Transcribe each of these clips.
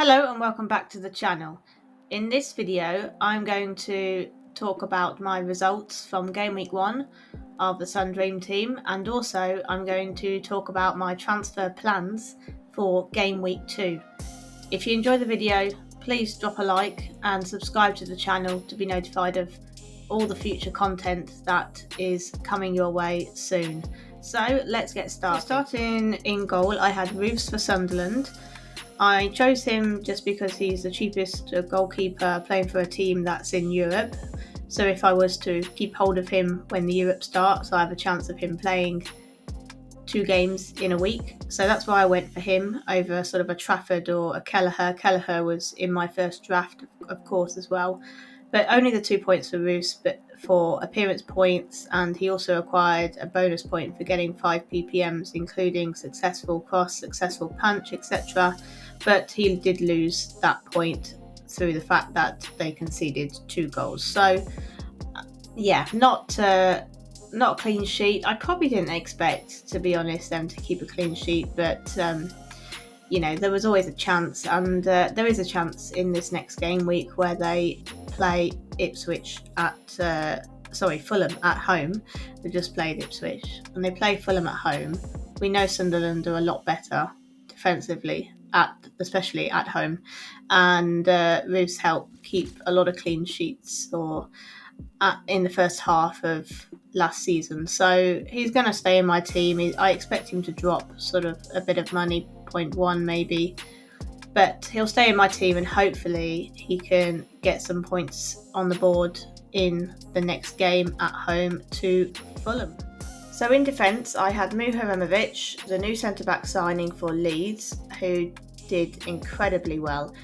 Hello and welcome back to the channel. In this video I'm going to talk about my results from game week 1 of the Sun Dream team, and also I'm going to talk about my transfer plans for game week 2. If you enjoy the video, please drop a like and subscribe to the channel to be notified of all the future content that is coming your way soon. So let's get started. Starting in goal, I had Roofs for Sunderland. I chose him just because he's the cheapest goalkeeper playing for a team that's in Europe. So if I was to keep hold of him when the Europe starts, I have a chance of him playing 2 games in a week. So that's why I went for him over sort of a Trafford or a Kelleher. Kelleher was in my first draft, of course, as well. But only the 2 points for Roos, but for appearance points, and he also acquired a bonus point for getting 5 PPMs, including successful cross, successful punch, etc. But he did lose that point through the fact that they conceded 2 goals. So, yeah, not a clean sheet. I probably didn't expect, to be honest, them to keep a clean sheet, but there was always a chance, and there is a chance in this next game week where they play Fulham at home. They just played Ipswich, and they play Fulham at home. We know Sunderland are a lot better defensively, especially at home, and Roos helped keep a lot of clean sheets in the first half of last season. So he's going to stay in my team. I expect him to drop sort of a bit of money, 0.1 maybe, but he'll stay in my team and hopefully he can get some points on the board in the next game at home to Fulham. So in defence, I had Muharemovic, the new centre-back signing for Leeds, who did incredibly well.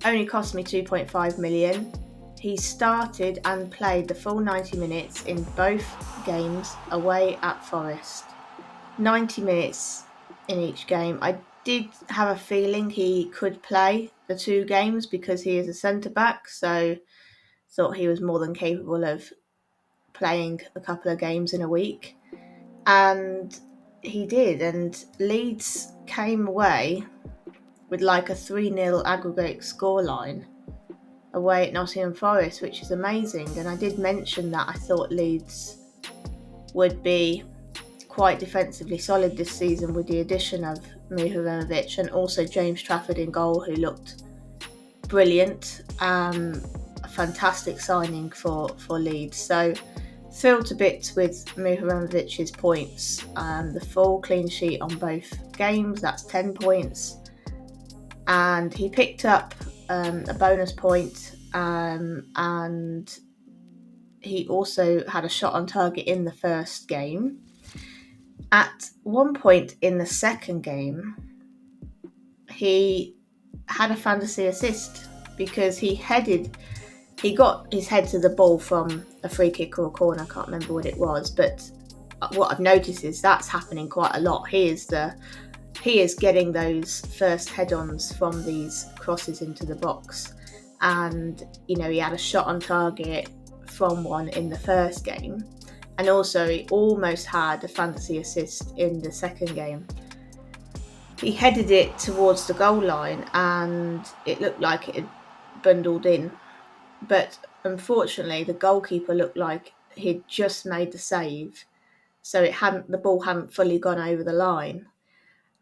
Only cost me 2.5 million. He started and played the full 90 minutes in both games away at Forest. 90 minutes in each game. I did have a feeling he could play the 2 games because he is a centre-back, so thought he was more than capable of playing a couple of games in a week. And he did, and Leeds came away with like a 3-0 aggregate scoreline away at Nottingham Forest, which is amazing. And I did mention that I thought Leeds would be quite defensively solid this season with the addition of Muharemovic and also James Trafford in goal, who looked brilliant. A fantastic signing for Leeds. So thrilled to bits with Muharemovic's points. The full clean sheet on both games, that's 10 points. And he picked up a bonus point, and he also had a shot on target in the first game. At one point in the second game, he had a fantasy assist because he got his head to the ball from a free kick or a corner. I can't remember what it was, but what I've noticed is that's happening quite a lot. He is getting those first head-ons from these crosses into the box, and he had a shot on target from one in the first game, and also he almost had a fantasy assist in the second game. He headed it towards the goal line and it looked like it had bundled in, but unfortunately the goalkeeper looked like he'd just made the save, so the ball hadn't fully gone over the line,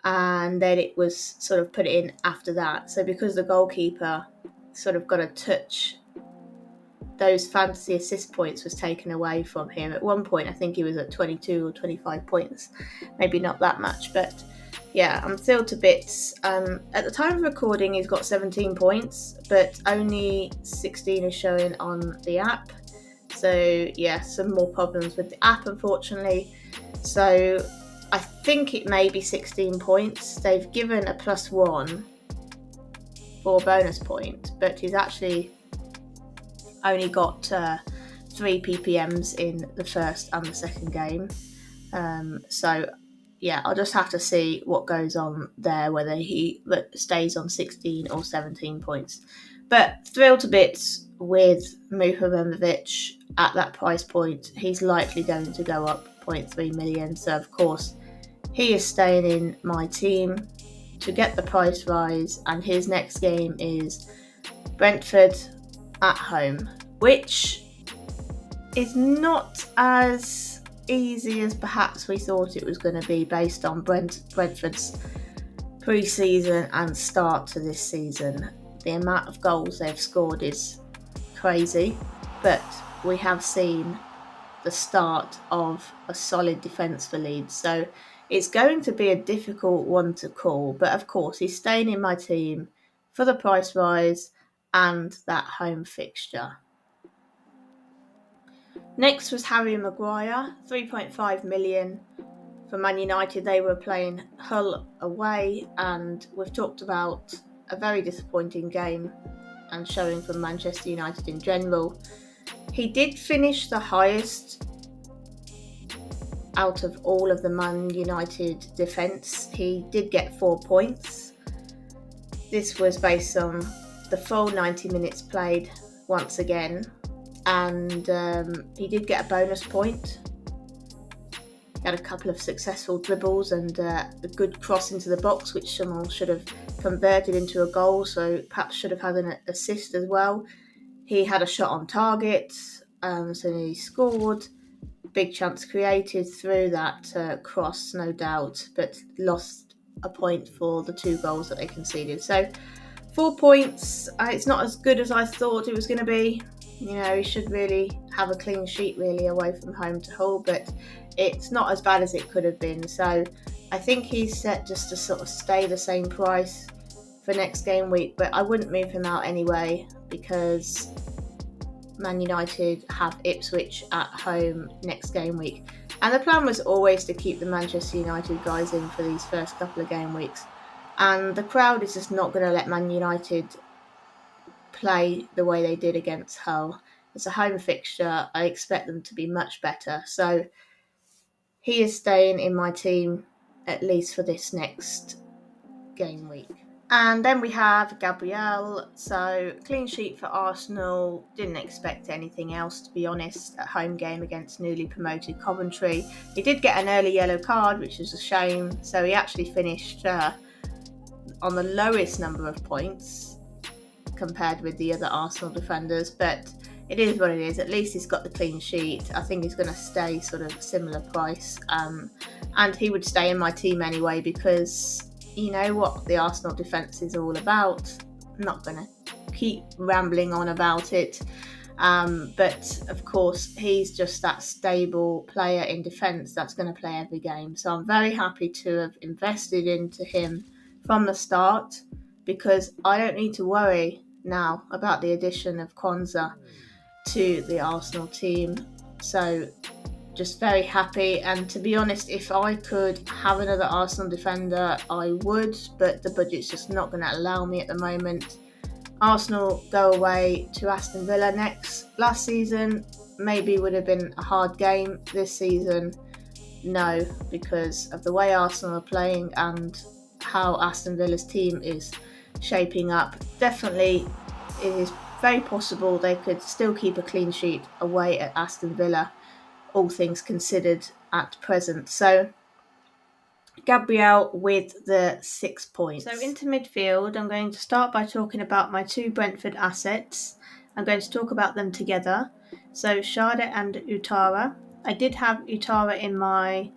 and then it was sort of put in after that. So because the goalkeeper sort of got a touch, those fantasy assist points was taken away from him. At one point I think he was at 22 or 25 points, maybe not that much, but yeah, I'm thrilled to bits. At the time of recording he's got 17 points, but only 16 is showing on the app. So yeah, some more problems with the app unfortunately. So I think it may be 16 points. They've given a +1 for a bonus point, but he's actually only got 3 PPMs in the first and the second game. So yeah, I'll just have to see what goes on there, whether he stays on 16 or 17 points. But thrilled to bits with Muharemovic at that price point. He's likely going to go up 0.3 million. So of course he is staying in my team. to get the price rise, and his next game is Brentford at home, which is not as easy as perhaps we thought it was going to be based on Brentford's pre-season and start to this season. The amount of goals they've scored is crazy, but we have seen the start of a solid defence for Leeds, so it's going to be a difficult one to call. But of course, he's staying in my team for the price rise and that home fixture. Next was Harry Maguire, 3.5 million for Man United. They were playing Hull away, and we've talked about a very disappointing game and showing from Manchester United in general. He did finish the highest out of all of the Man United defence. He did get 4 points. This was based on the full 90 minutes played once again, and he did get a bonus point. He had a couple of successful dribbles and a good cross into the box, which someone should have converted into a goal, so perhaps should have had an assist as well. He had a shot on target, so he scored. Big chance created through that cross, no doubt, but lost a point for the 2 goals that they conceded. So 4 points, it's not as good as I thought it was going to be. You know, he should really have a clean sheet really away from home to Hull, but it's not as bad as it could have been. So I think he's set just to sort of stay the same price for next game week, but I wouldn't move him out anyway because Man United have Ipswich at home next game week. And the plan was always to keep the Manchester United guys in for these first couple of game weeks. And the crowd is just not going to let Man United play the way they did against Hull. It's a home fixture. I expect them to be much better. So he is staying in my team at least for this next game week. And then we have Gabriel. So clean sheet for Arsenal. Didn't expect anything else, to be honest. At home game against newly promoted Coventry. He did get an early yellow card, which is a shame. So he actually finished on the lowest number of points compared with the other Arsenal defenders. But it is what it is. At least he's got the clean sheet. I think he's going to stay sort of similar price. And he would stay in my team anyway because you know what the Arsenal defence is all about. I'm not going to keep rambling on about it. But of course, he's just that stable player in defence that's going to play every game. So I'm very happy to have invested into him from the start because I don't need to worry now about the addition of Kwanzaa to the Arsenal team. So just very happy, and to be honest, if I could have another Arsenal defender I would, but the budget's just not going to allow me at the moment. Arsenal go away to Aston Villa next. Last season maybe would have been a hard game. This season no, because of the way Arsenal are playing and how Aston Villa's team is shaping up. Definitely it is very possible they could still keep a clean sheet away at Aston Villa, all things considered at present. So Gabriel with the 6 points. So into midfield, I'm going to start by talking about my 2 Brentford assets. I'm going to talk about them together. So Schade and Utara. I did have Utara in my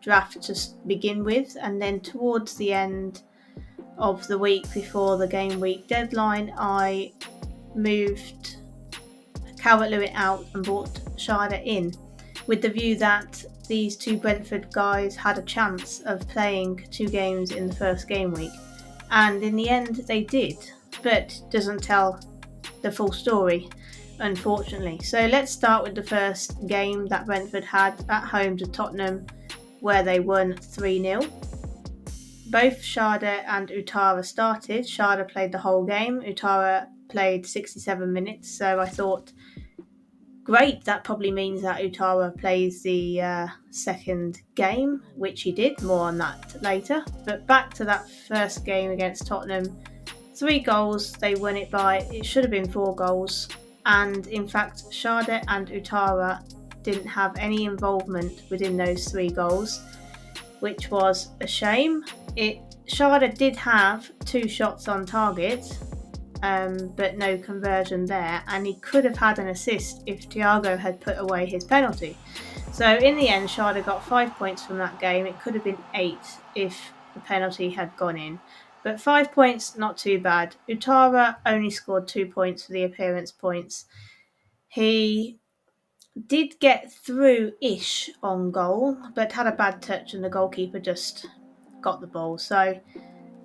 draft to begin with, and then towards the end of the week before the game week deadline, I moved Calvert-Lewin out and brought Schade in, with the view that these 2 Brentford guys had a chance of playing 2 games in the first game week. And in the end they did, but doesn't tell the full story, unfortunately. So let's start with the first game that Brentford had at home to Tottenham, where they won 3-0. Both Schade and Utara started. Schade played the whole game. Utara played 67 minutes, so I thought, great, that probably means that Utara plays the second game, which he did. More on that later. But back to that first game against Tottenham. 3 goals, they won it by. It should have been 4 goals. And in fact, Schade and Utara didn't have any involvement within those 3 goals, which was a shame. It Sharda did have 2 shots on target, but no conversion there, and he could have had an assist if Thiago had put away his penalty. So in the end, Sharda got 5 points from that game. It could have been 8 if the penalty had gone in. But 5 points, not too bad. Utara only scored 2 points for the appearance points. He did get through-ish on goal, but had a bad touch and the goalkeeper just got the ball. So,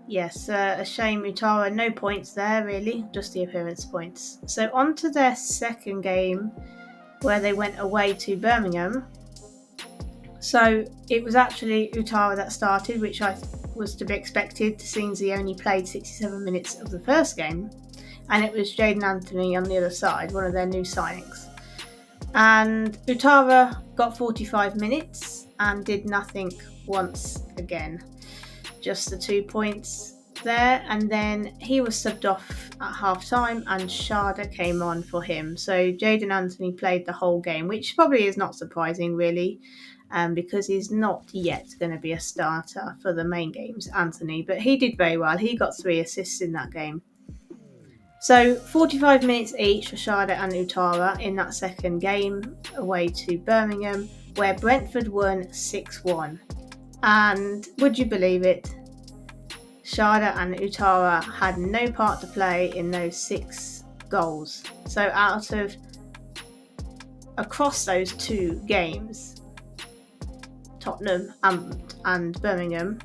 yes, a shame Utara, no points there really, just the appearance points. So on to their second game, where they went away to Birmingham. So it was actually Utara that started, which I was to be expected, since he only played 67 minutes of the first game. And it was Jayden Anthony on the other side, one of their new signings. And Utara got 45 minutes and did nothing once again. Just the 2 points there, and then he was subbed off at half time and Sharda came on for him. So Jayden Anthony played the whole game, which probably is not surprising really, because he's not yet going to be a starter for the main games, Anthony, but he did very well. He got 3 assists in that game. So 45 minutes each for Sharda and Utara in that second game away to Birmingham, where Brentford won 6-1. And would you believe it? Sharda and Utara had no part to play in those 6 goals. So across those 2 games, Tottenham and Birmingham,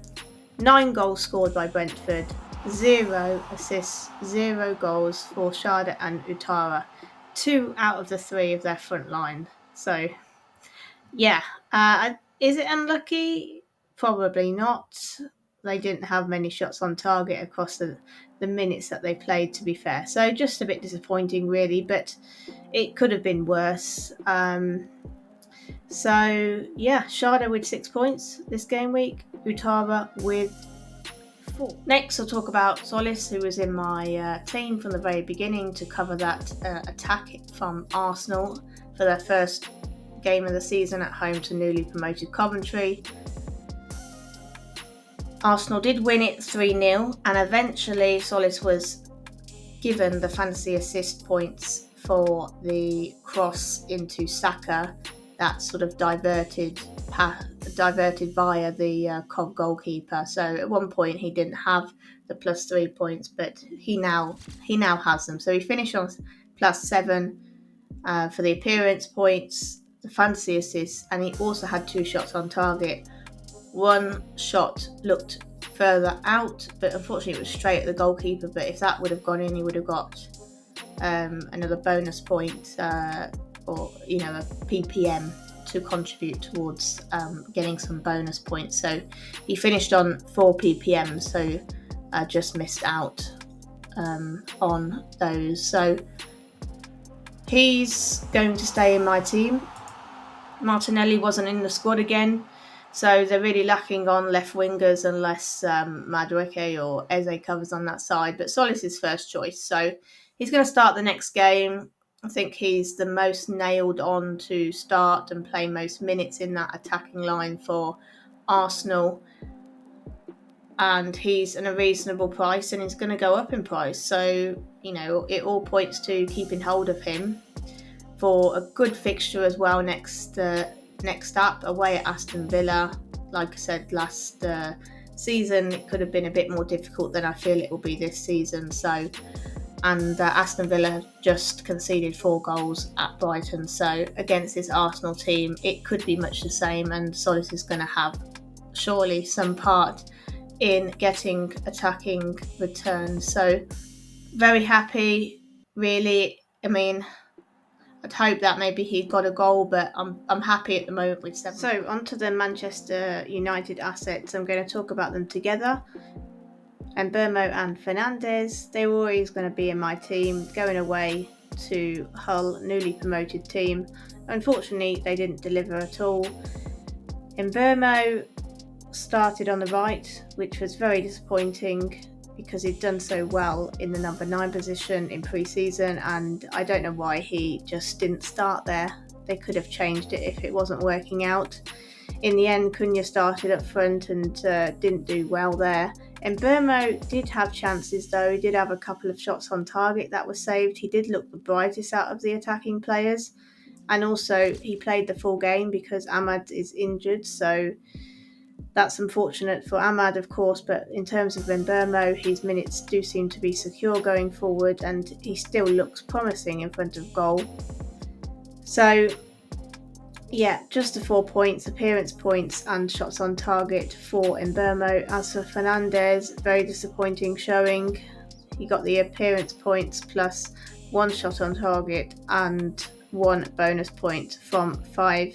9 goals scored by Brentford, 0 assists, 0 goals for Sharda and Utara, 2 out of the 3 of their front line. So, yeah, is it unlucky? Probably not. They didn't have many shots on target across the minutes that they played, to be fair. So just a bit disappointing, really, but it could have been worse. So, yeah, Sharda with 6 points this game week, Utara with 4. Next, I'll talk about Solis, who was in my team from the very beginning to cover that attack from Arsenal for their first game of the season at home to newly promoted Coventry. Arsenal did win it 3-0, and eventually Solis was given the fantasy assist points for the cross into Saka that sort of diverted via the Cov goalkeeper. So at one point he didn't have the +3 points, but he now has them. So he finished on +7 for the appearance points, the fantasy assists, and he also had 2 shots on target. One shot looked further out, but unfortunately it was straight at the goalkeeper. But if that would have gone in, he would have got another bonus point or a PPM to contribute towards getting some bonus points. So he finished on 4 PPM, so just missed out on those. So he's going to stay in my team. Martinelli wasn't in the squad again, so they're really lacking on left wingers unless Madueke or Eze covers on that side. But Solis is first choice, so he's going to start the next game. I think he's the most nailed on to start and play most minutes in that attacking line for Arsenal. And he's at a reasonable price, and he's going to go up in price. So, it all points to keeping hold of him for a good fixture as well next up, away at Aston Villa. Like I said last season, it could have been a bit more difficult than I feel it will be this season. So, and Aston Villa have just conceded 4 goals at Brighton. So against this Arsenal team, it could be much the same, and Solis is going to have surely some part in getting attacking returns. So very happy, really. I mean, I'd hope that maybe he got a goal, but I'm happy at the moment with 7. So onto the Manchester United assets. I'm going to talk about them together. And Burmo and Fernandes, they were always going to be in my team, going away to Hull, newly promoted team. Unfortunately, they didn't deliver at all. And Burmo started on the right, which was very disappointing because he'd done so well in the number 9 position in pre-season, and I don't know why he just didn't start there. They could have changed it if it wasn't working out. In the end, Cunha started up front and didn't do well there. Mbermo did have chances though. He did have a couple of shots on target that were saved. He did look the brightest out of the attacking players. And also he played the full game because Ahmad is injured, so that's unfortunate for Ahmad, of course, but in terms of Mbermo, his minutes do seem to be secure going forward, and he still looks promising in front of goal. So, yeah, just the 4 points, appearance points and shots on target for Mbermo. As for Fernandez, very disappointing showing. He got the appearance points plus 1 shot on target and 1 bonus point from 5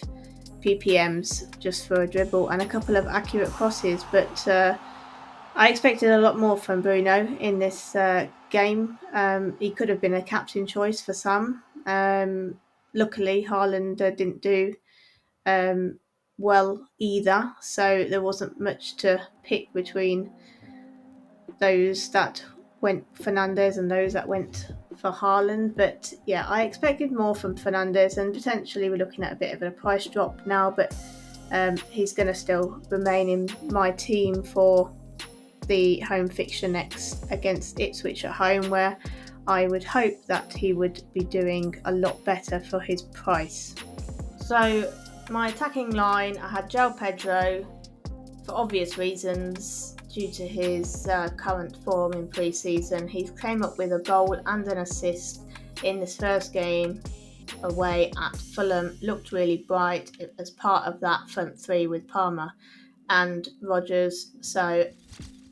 PPMs just for a dribble and a couple of accurate crosses, but I expected a lot more from Bruno in this game. He could have been a captain choice for some. Luckily, Haaland didn't do well either, so there wasn't much to pick between those that went Fernandez and those that went for Haaland. But yeah, I expected more from Fernandez, and potentially we're looking at a bit of a price drop now, but he's going to still remain in my team for the home fixture next against Ipswich at home, where I would hope that he would be doing a lot better for his price. So my attacking line, I had João Pedro for obvious reasons due to his current form in pre-season. He came up with a goal and an assist in this first game away at Fulham, looked really bright as part of that front three with Palmer and Rodgers. So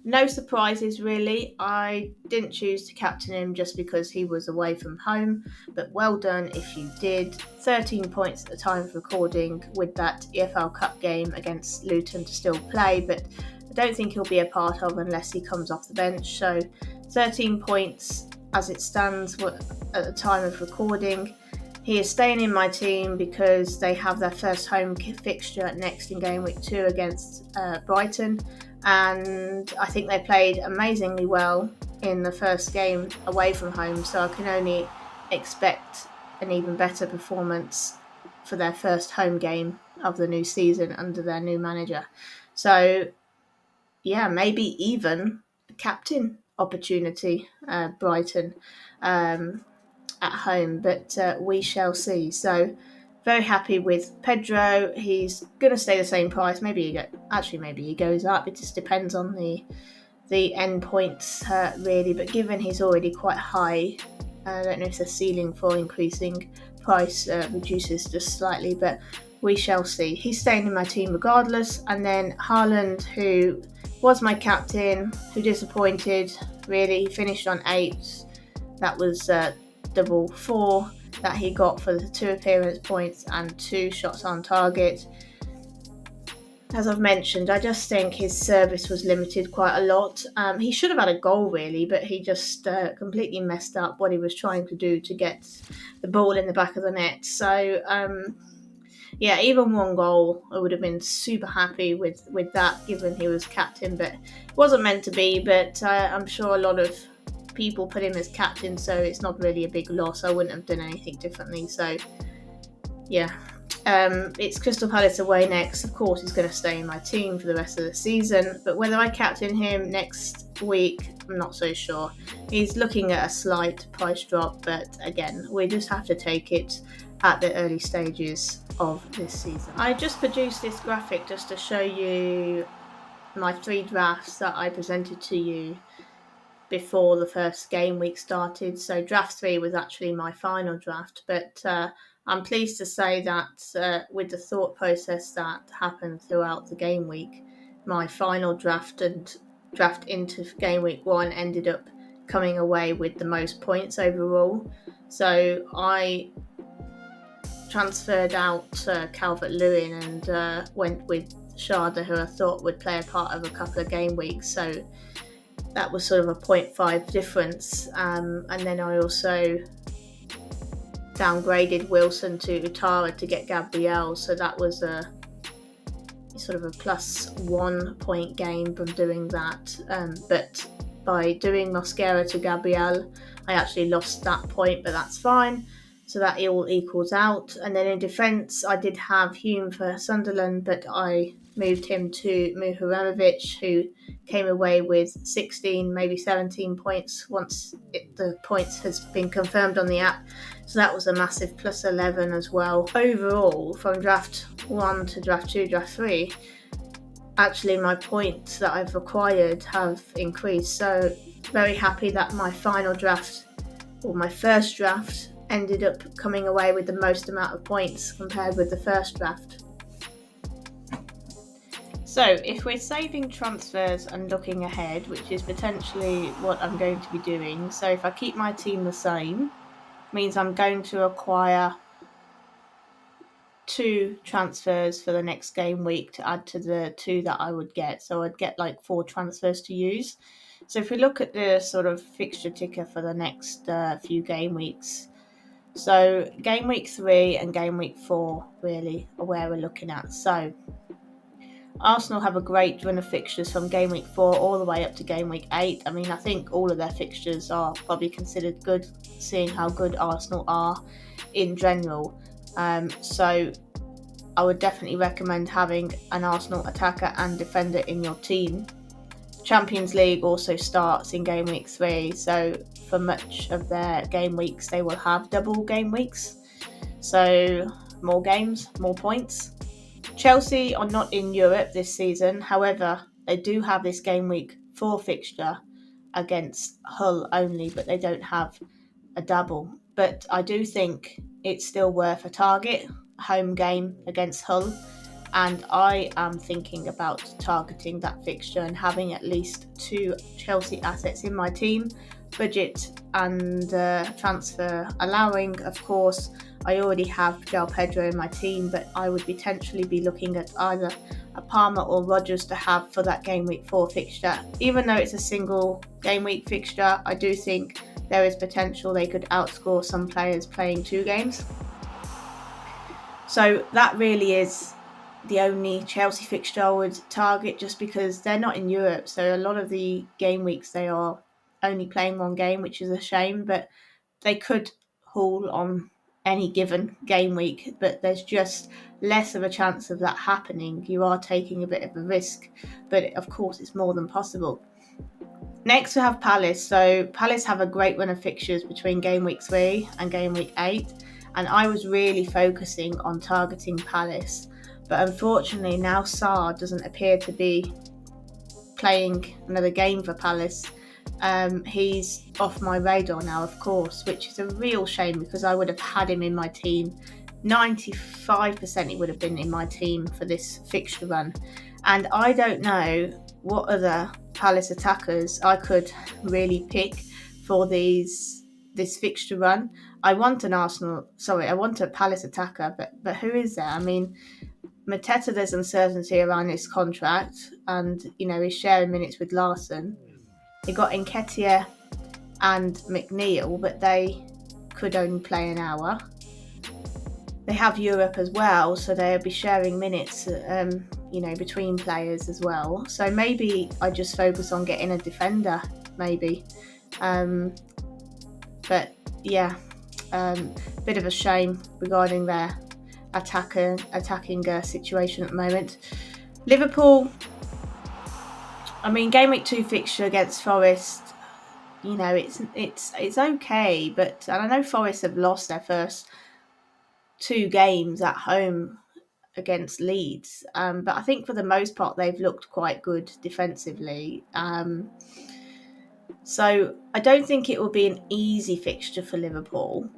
no surprises really. I didn't choose to captain him just because he was away from home, but well done if you did. 13 points at the time of recording with that EFL Cup game against Luton to still play, but I don't think he'll be a part of unless he comes off the bench. So 13 points as it stands at the time of recording. He is staying in my team because they have their first home fixture next in game week 2 against Brighton, and I think they played amazingly well in the first game away from home, so I can only expect an even better performance for their first home game of the new season under their new manager. So yeah, maybe even a captain opportunity, Brighton at home, but we shall see. So very happy with Pedro. He's going to stay the same price. Maybe he goes up. It just depends on the end points really. But given he's already quite high, I don't know if the ceiling for increasing price reduces just slightly, but we shall see. He's staying in my team regardless. And then Haaland, who was my captain, who disappointed really. He finished on 8. That was double 4 that he got for the 2 appearance points and 2 shots on target. As I've mentioned, I just think his service was limited quite a lot. He should have had a goal really, but he just completely messed up what he was trying to do to get the ball in the back of the net. So yeah, even 1 goal, I would have been super happy with that, given he was captain, but it wasn't meant to be. But I'm sure a lot of people put him as captain, so it's not really a big loss. I wouldn't have done anything differently. So yeah, it's Crystal Palace away next. Of course, he's going to stay in my team for the rest of the season, but whether I captain him next week, I'm not so sure. He's looking at a slight price drop, but again, we just have to take it at the early stages of this season. I just produced this graphic just to show you my 3 drafts that I presented to you before the first game week started. So draft 3 was actually my final draft, but I'm pleased to say that with the thought process that happened throughout the game week, my final draft and draft into game week 1 ended up coming away with the most points overall. So I transferred out Calvert-Lewin and went with Sharda, who I thought would play a part of a couple of game weeks. So that was sort of a 0.5 difference. And then I also downgraded Wilson to Utara to get Gabriel. So that was a sort of a +1 point game from doing that. But by doing Mosquera to Gabriel, I actually lost that point, but that's fine. So that all equals out. And then in defence, I did have Hume for Sunderland, but I moved him to Muharemovic, who came away with 16, maybe 17 points once the points has been confirmed on the app. So that was a massive plus 11 as well. Overall, from draft 1 to draft 2, draft 3, actually my points that I've acquired have increased. So very happy that my final draft, or my first draft, ended up coming away with the most amount of points compared with the first draft. So if we're saving transfers and looking ahead, which is potentially what I'm going to be doing, so if I keep my team the same, means I'm going to acquire 2 transfers for the next game week to add to the 2 that I would get. So I'd get like 4 transfers to use. So if we look at the sort of fixture ticker for the next few game weeks, so game week 3 and game week 4 really are where we're looking at. So Arsenal have a great run of fixtures from game week 4 all the way up to game week 8. I mean, I think all of their fixtures are probably considered good, seeing how good Arsenal are in general. So I would definitely recommend having an Arsenal attacker and defender in your team. Champions League also starts in game week 3, so for much of their game weeks they will have double game weeks. So more games, more points. Chelsea are not in Europe this season. However, they do have this game week 4 fixture against Hull only, but they don't have a double. But I do think it's still worth a target, home game against Hull. And I am thinking about targeting that fixture and having at least 2 Chelsea assets in my team, budget and transfer allowing. Of course, I already have João Pedro in my team, but I would potentially be looking at either a Palmer or Rodgers to have for that game week 4 fixture. Even though it's a single game week fixture, I do think there is potential they could outscore some players playing 2 games. So that really is the only Chelsea fixture I would target, just because they're not in Europe. So a lot of the game weeks they are only playing 1 game, which is a shame, but they could haul on any given game week, but there's just less of a chance of that happening. You are taking a bit of a risk, but of course it's more than possible. Next we have Palace. So Palace have a great run of fixtures between game week 3 and game week 8, and I was really focusing on targeting Palace. But unfortunately now Sarr doesn't appear to be playing another game for Palace. He's off my radar now, of course, which is a real shame because I would have had him in my team. 95% he would have been in my team for this fixture run. And I don't know what other Palace attackers I could really pick for this fixture run. I want a Palace attacker, but who is there? I mean, Mateta, there's uncertainty around his contract, and he's sharing minutes with Larson. They got Nketiah and McNeil, but they could only play an hour. They have Europe as well, so they'll be sharing minutes, between players as well. So maybe I just focus on getting a defender, maybe. But yeah, bit of a shame regarding their attacking situation at the moment. Liverpool, I mean, game week 2 fixture against Forest, it's okay, but I know Forest have lost their first 2 games at home against Leeds, but I think for the most part they've looked quite good defensively. So I don't think it will be an easy fixture for Liverpool,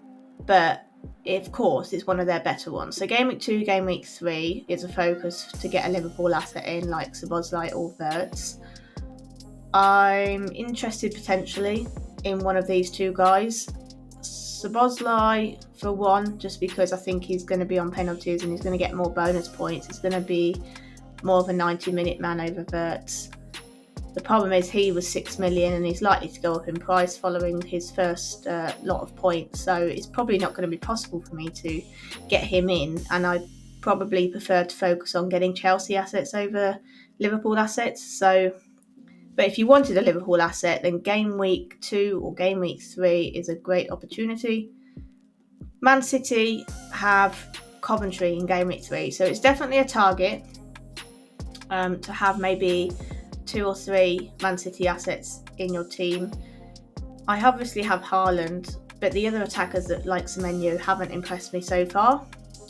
but of course it's one of their better ones. So game week 2, game week 3 is a focus to get a Liverpool asset in, like Szoboszlai or Wirtz. I'm interested potentially in one of these 2 guys. Szoboszlai for one, just because I think he's going to be on penalties and he's going to get more bonus points. It's going to be more of a 90-minute man over Wirtz. The problem is he was 6 million and he's likely to go up in price following his first lot of points. So it's probably not going to be possible for me to get him in. And I probably prefer to focus on getting Chelsea assets over Liverpool assets. But if you wanted a Liverpool asset, then game week 2 or game week 3 is a great opportunity. Man City have Coventry in game week 3, so it's definitely a target. to have maybe 2 or 3 Man City assets in your team. I obviously have Haaland, but the other attackers that like Semenyo haven't impressed me so far.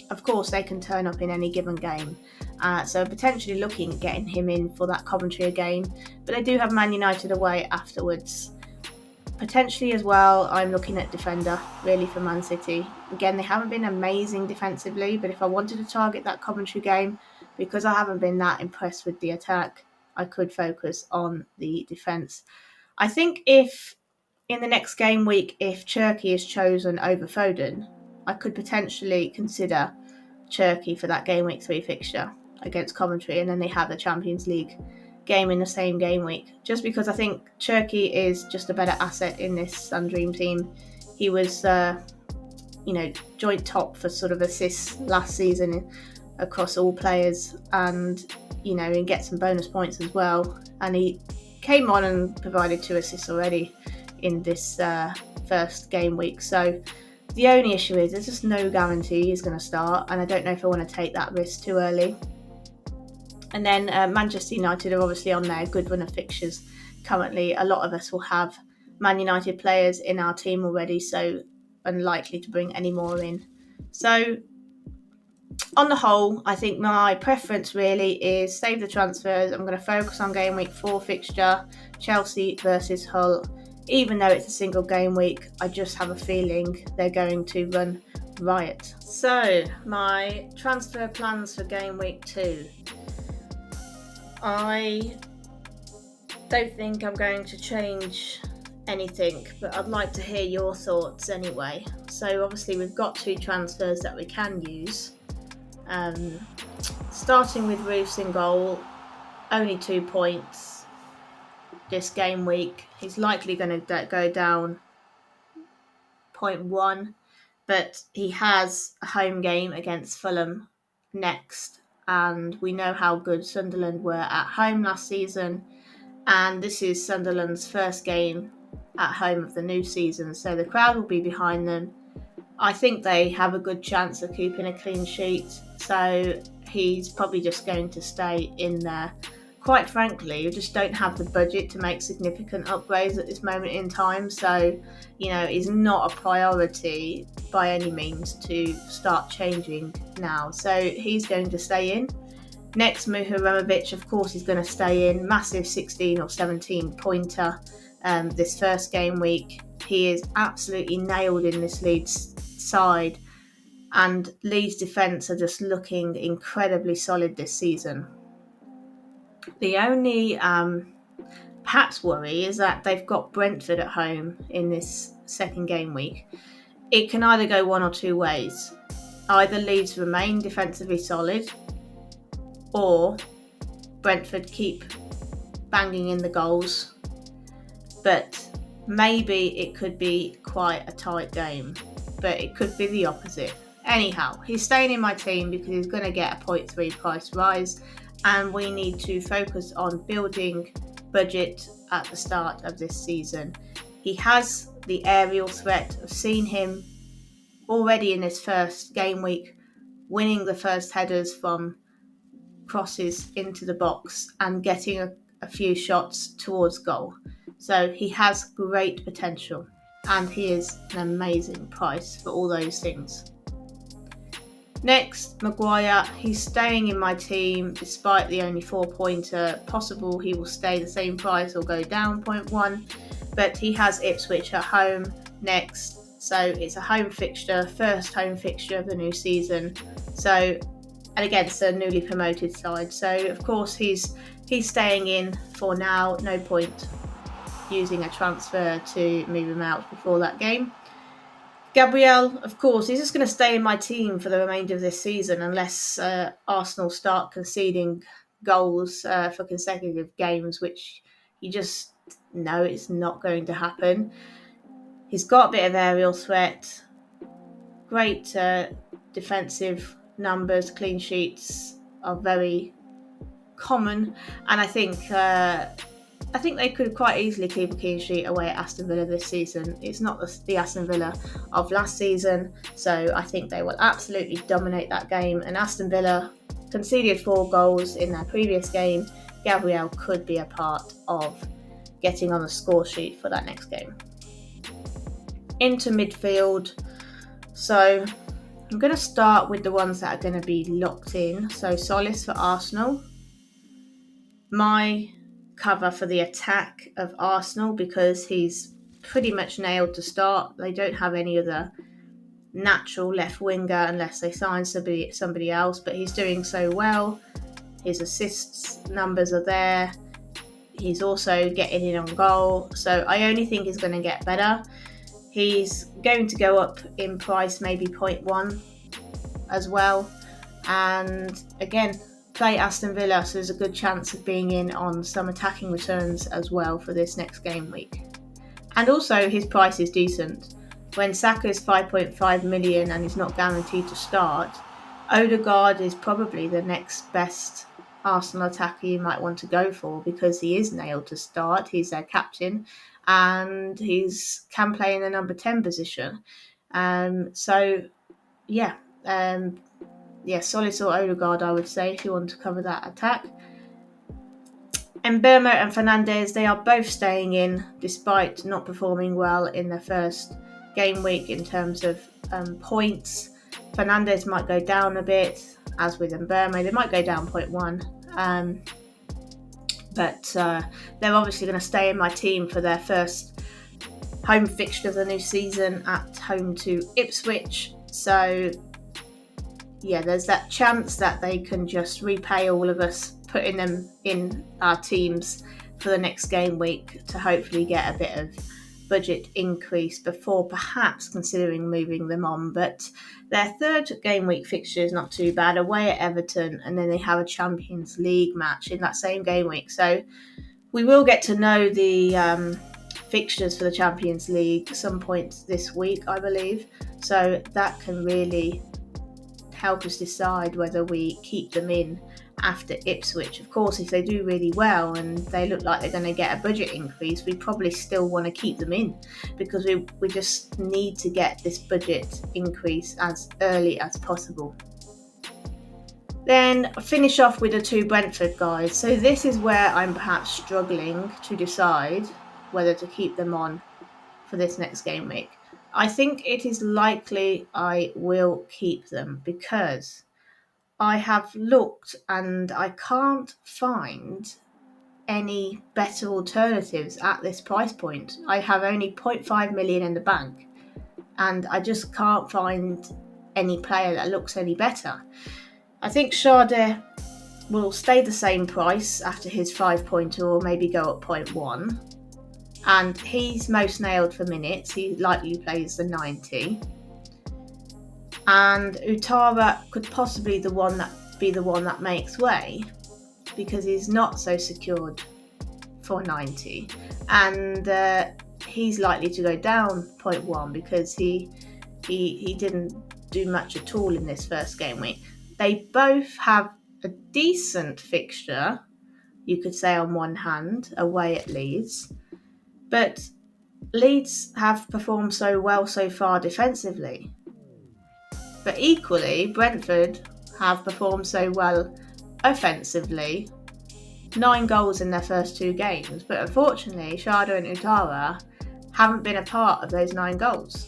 Of course, they can turn up in any given game, so potentially looking at getting him in for that Coventry game, but they do have Man United away afterwards. Potentially as well, I'm looking at defender, really, for Man City. Again, they haven't been amazing defensively, but if I wanted to target that Coventry game, because I haven't been that impressed with the attack, I could focus on the defence. I think if in the next game week, if Cherki is chosen over Foden, I could potentially consider Cherki for that game week 3 fixture against Coventry, and then they have the Champions League game in the same game week. Just because I think Cherki is just a better asset in this Sun Dream team. He was, joint top for sort of assists last season across all players, and and get some bonus points as well. And he came on and provided 2 assists already in this first game week. So the only issue is there's just no guarantee he's going to start, and I don't know if I want to take that risk too early. And then Manchester United are obviously on their good run of fixtures currently. A lot of us will have Man United players in our team already, so unlikely to bring any more in. So on the whole, I think my preference really is save the transfers. I'm going to focus on game week 4 fixture, Chelsea versus Hull. Even though it's a single game week, I just have a feeling they're going to run riot. So my transfer plans for game week 2. I don't think I'm going to change anything, but I'd like to hear your thoughts anyway. So obviously we've got 2 transfers that we can use. Starting with Roofs in goal, only 2 points this game week. He's likely going to go down 0.1, but he has a home game against Fulham next, and we know how good Sunderland were at home last season, and this is Sunderland's first game at home of the new season, so the crowd will be behind them. I think they have a good chance of keeping a clean sheet, so he's probably just going to stay in there. Quite frankly, we just don't have the budget to make significant upgrades at this moment in time, so it's not a priority by any means to start changing now. So he's going to stay in. Next, Muharemovic, of course, is going to stay in. Massive 16 or 17 pointer this first game week. He is absolutely nailed in this Leeds side, and Leeds defence are just looking incredibly solid this season. The only perhaps worry is that they've got Brentford at home in this second game week. It can either go one or 2 ways. Either Leeds remain defensively solid, or Brentford keep banging in the goals. But maybe it could be quite a tight game, but it could be the opposite. Anyhow, he's staying in my team because he's going to get a 0.3 price rise, and we need to focus on building budget at the start of this season. He has the aerial threat. I've seen him already in his first game week winning the first headers from crosses into the box and getting a few shots towards goal. So he has great potential, and he is an amazing price for all those things. Next, Maguire. He's staying in my team despite the only 4-pointer. Possible he will stay the same price or go down 0.1, but he has Ipswich at home next, so it's a home fixture, first home fixture of the new season. So, and against a newly promoted side. So of course he's staying in for now. No point using a transfer to move him out before that game. Gabriel, of course, he's just going to stay in my team for the remainder of this season unless Arsenal start conceding goals for consecutive games, which you just know it's not going to happen. He's got a bit of aerial threat, great defensive numbers, clean sheets are very common, and I think they could quite easily keep a clean sheet away at Aston Villa this season. It's not the Aston Villa of last season, so I think they will absolutely dominate that game. And Aston Villa conceded 4 goals in their previous game. Gabriel could be a part of getting on the score sheet for that next game. Into midfield. So I'm going to start with the ones that are going to be locked in. So Solis for Arsenal. My cover for the attack of Arsenal, because he's pretty much nailed to start. They don't have any other natural left winger unless they sign somebody else, but he's doing so well. His assists numbers are there. He's also getting in on goal, so I only think he's going to get better. He's going to go up in price, maybe 0.1 as well. And again, play Aston Villa, so there's a good chance of being in on some attacking returns as well for this next game week. And also his price is decent. When Saka is 5.5 million and he's not guaranteed to start, Odegaard is probably the next best Arsenal attacker you might want to go for, because he is nailed to start. He's their captain and he's can play in the number 10 position. Solis or Odegaard, I would say, if you want to cover that attack. And Mbeumo and Fernandes, they are both staying in despite not performing well in their first game week in terms of points. Fernandes might go down a bit, as with Mbeumo. They might go down 0.1. But they're obviously going to stay in my team for their first home fixture of the new season at home to Ipswich. So, yeah, there's that chance that they can just repay all of us putting them in our teams for the next game week to hopefully get a bit of budget increase before perhaps considering moving them on. But their third game week fixture is not too bad, away at Everton, and then they have a Champions League match in that same game week. So we will get to know the fixtures for the Champions League some point this week, I believe. So that can really help us decide whether we keep them in after Ipswich. Of course, if they do really well and they look like they're going to get a budget increase, we probably still want to keep them in, because we just need to get this budget increase as early as possible. Then finish off with the 2 Brentford guys. So this is where I'm perhaps struggling to decide whether to keep them on for this next game week. I think it is likely I will keep them, because I have looked and I can't find any better alternatives at this price point. I have only 0.5 million in the bank and I just can't find any player that looks any better. I think Sade will stay the same price after his 5.0, or maybe go up 0.1. And he's most nailed for minutes. He likely plays the 90. And Utara could possibly be the one that makes way, because he's not so secured for 90. And he's likely to go down 0.1 because he didn't do much at all in this first game week. They both have a decent fixture, you could say, on one hand, away at Leeds. But Leeds have performed so well so far defensively. But equally, Brentford have performed so well offensively. 9 goals in their first 2 games. But unfortunately, Sade and Utara haven't been a part of those 9 goals.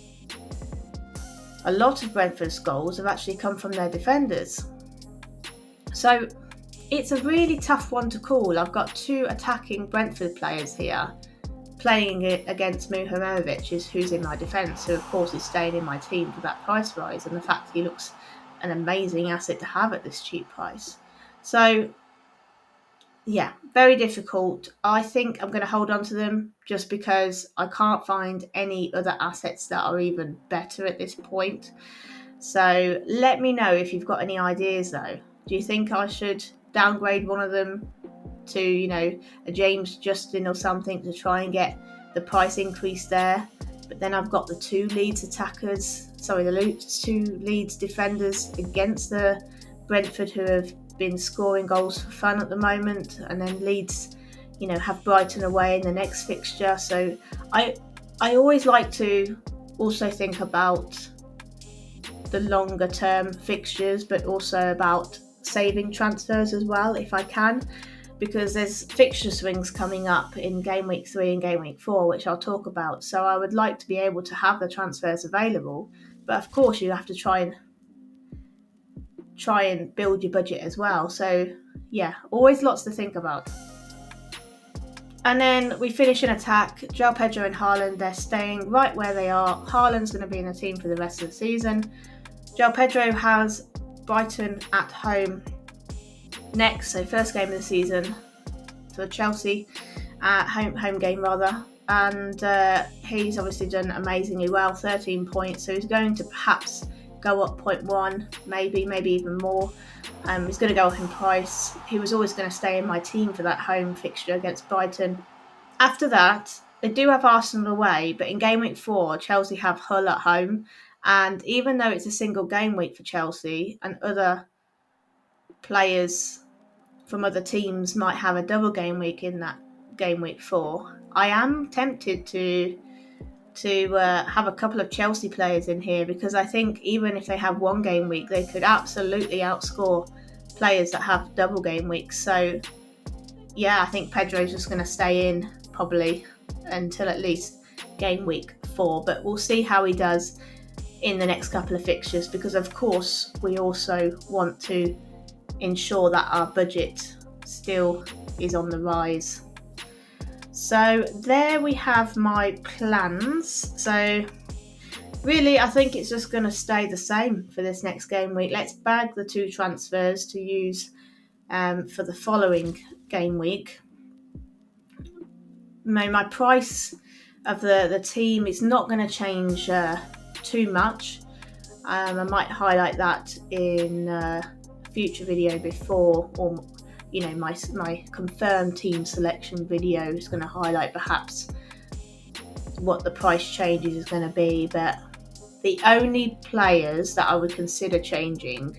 A lot of Brentford's goals have actually come from their defenders. So it's a really tough one to call. I've got 2 attacking Brentford players here playing it against Muhamovic, who's in my defence, who of course is staying in my team for that price rise, and the fact he looks an amazing asset to have at this cheap price. So yeah, very difficult. I think I'm going to hold on to them just because I can't find any other assets that are even better at this point. So let me know if you've got any ideas though. Do you think I should downgrade one of them to, a James Justin or something to try and get the price increase there? But then I've got the 2 Leeds defenders against the Brentford, who have been scoring goals for fun at the moment, and then Leeds, have Brighton away in the next fixture. So I always like to also think about the longer term fixtures, but also about saving transfers as well if I can, because there's fixture swings coming up in game week 3 and game week 4, which I'll talk about. So I would like to be able to have the transfers available, but of course you have to try and build your budget as well. So yeah, always lots to think about. And then we finish in attack. João Pedro and Haaland, they're staying right where they are. Haaland's going to be in the team for the rest of the season. João Pedro has Brighton at home next, so first game of the season for Chelsea, home game rather, and he's obviously done amazingly well, 13 points, so he's going to perhaps go up 0.1, maybe even more. He's going to go up in price. He was always going to stay in my team for that home fixture against Brighton. After that, they do have Arsenal away, but in game week 4, Chelsea have Hull at home, and even though it's a single game week for Chelsea and other players from other teams might have a double game week in that game week 4, I am tempted to have a couple of Chelsea players in here, because I think even if they have one game week, they could absolutely outscore players that have double game weeks. So yeah, I think Pedro's just going to stay in probably until at least game week 4, but we'll see how he does in the next couple of fixtures, because of course we also want to ensure that our budget still is on the rise. So there we have my plans. So really, I think it's just going to stay the same for this next game week. Let's bag the 2 transfers to use for the following game week. My price of the team is not going to change too much. I might highlight that in a future video before, or my confirmed team selection video is going to highlight perhaps what the price changes is going to be. But the only players that I would consider changing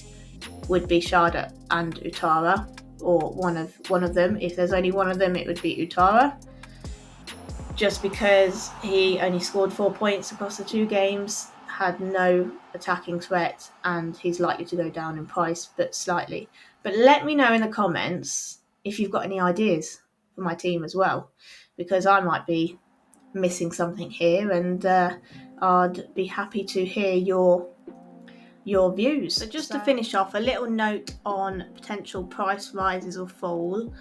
would be Shada and Utara, or one of them. If there's only one of them, it would be Utara, just because he only scored 4 points across the 2 games, had no attacking threat, and he's likely to go down in price, but slightly. But let me know in the comments if you've got any ideas for my team as well, because I might be missing something here, and I'd be happy to hear your views. So just to finish off, a little note on potential price rises or fall.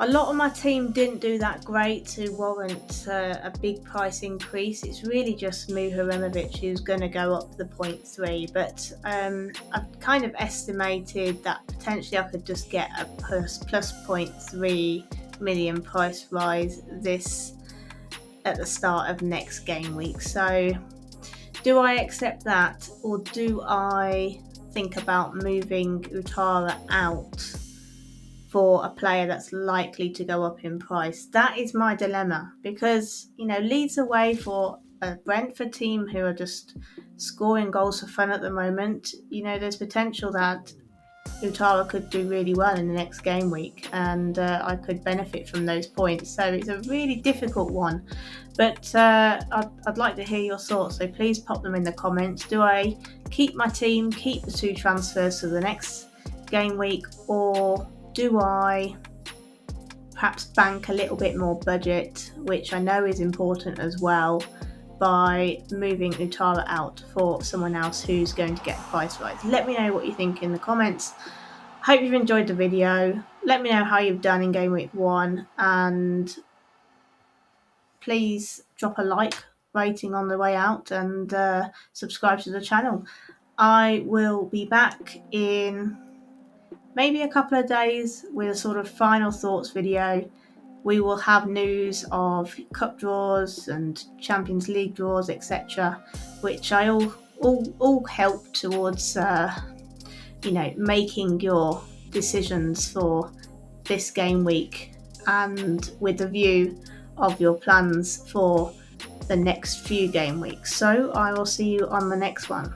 A lot of my team didn't do that great to warrant a big price increase. It's really just Muha Removic who's going to go up the 0.3, but I've kind of estimated that potentially I could just get a plus 0.3 million price rise this at the start of next game week. So do I accept that, or do I think about moving Utara out for a player that's likely to go up in price? That is my dilemma, because Leeds away for a Brentford team who are just scoring goals for fun at the moment. There's potential that Utara could do really well in the next game week, and I could benefit from those points. So it's a really difficult one, but I'd like to hear your thoughts, so please pop them in the comments. Do I keep my team, keep the 2 transfers for the next game week, or do I perhaps bank a little bit more budget, which I know is important as well, by moving Utara out for someone else who's going to get a price rise? Let me know what you think in the comments. Hope you've enjoyed the video. Let me know how you've done in game week 1, and please drop a like rating on the way out, and subscribe to the channel. I will be back in maybe a couple of days with a sort of final thoughts video. We will have news of cup draws and Champions League draws, etc., which I all help towards making your decisions for this game week, and with the view of your plans for the next few game weeks. So I will see you on the next one.